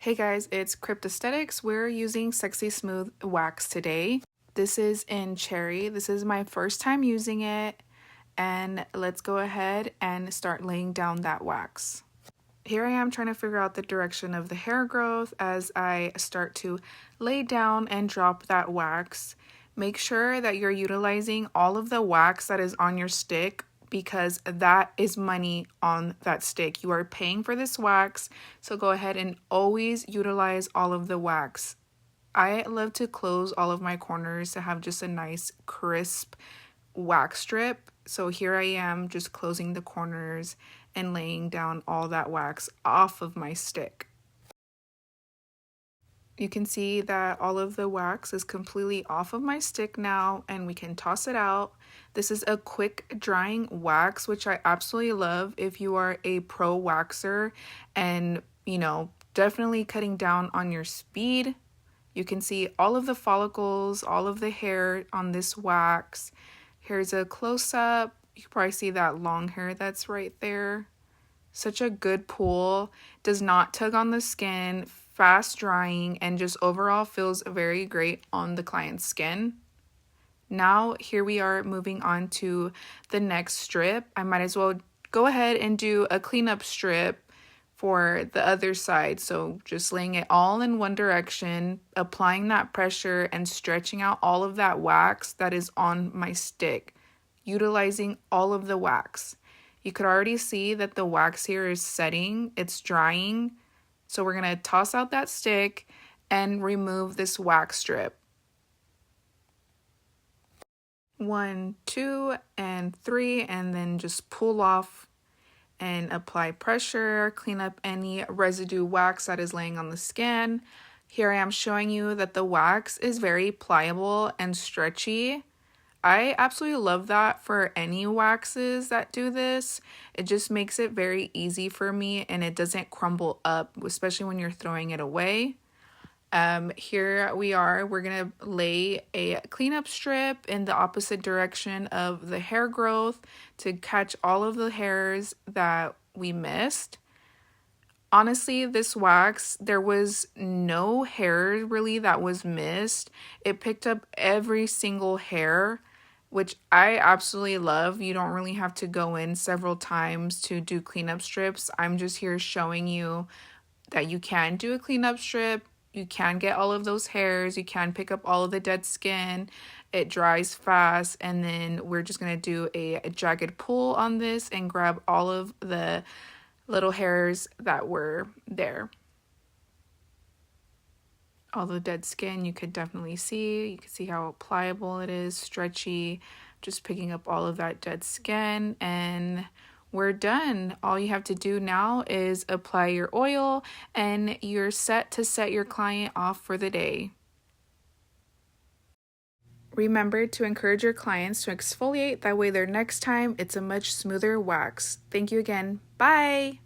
Hey guys, it's Crypt Aesthetics. We're using Sexy Smooth Wax today. This is in Cherry. This is my first time using it, and let's go ahead and start laying down that wax. Here I am trying to figure out the direction of the hair growth as I start to lay down and drop that wax. Make sure that you're utilizing all of the wax that is on your stick, because that is money on that stick. You are paying for this wax, so go ahead and always utilize all of the wax. I love to close all of my corners to have just a nice crisp wax strip. So here I am just closing the corners and laying down all that wax off of my stick. You can see that all of the wax is completely off of my stick now, and we can toss it out. This is a quick drying wax, which I absolutely love if you are a pro waxer and, definitely cutting down on your speed. You can see all of the follicles, all of the hair on this wax. Here's a close-up. You can probably see that long hair that's right there. Such a good pull. Does not tug on the skin. Fast drying, and just overall feels very great on the client's skin. Now here we are moving on to the next strip. I might as well go ahead and do a cleanup strip for the other side. So just laying it all in one direction, applying that pressure and stretching out all of that wax that is on my stick, utilizing all of the wax. You could already see that the wax here is setting, it's drying. So we're going to toss out that stick and remove this wax strip. 1, 2, and 3, and then just pull off and apply pressure, clean up any residue wax that is laying on the skin. Here I am showing you that the wax is very pliable and stretchy. I absolutely love that for any waxes that do this. It just makes it very easy for me, and it doesn't crumble up, especially when you're throwing it away. Here we are. We're going to lay a cleanup strip in the opposite direction of the hair growth to catch all of the hairs that we missed. Honestly, this wax, there was no hair really that was missed. It picked up every single hair, which I absolutely love. You don't really have to go in several times to do cleanup strips. I'm just here showing you that you can do a cleanup strip. You can get all of those hairs. You can pick up all of the dead skin. It dries fast, and then we're just going to do a jagged pull on this and grab all of the little hairs that were there. All the dead skin you could definitely see. You can see how pliable it is, stretchy, just picking up all of that dead skin, and we're done. All you have to do now is apply your oil, and you're set to set your client off for the day. Remember to encourage your clients to exfoliate, that way their next time it's a much smoother wax. Thank you again. Bye!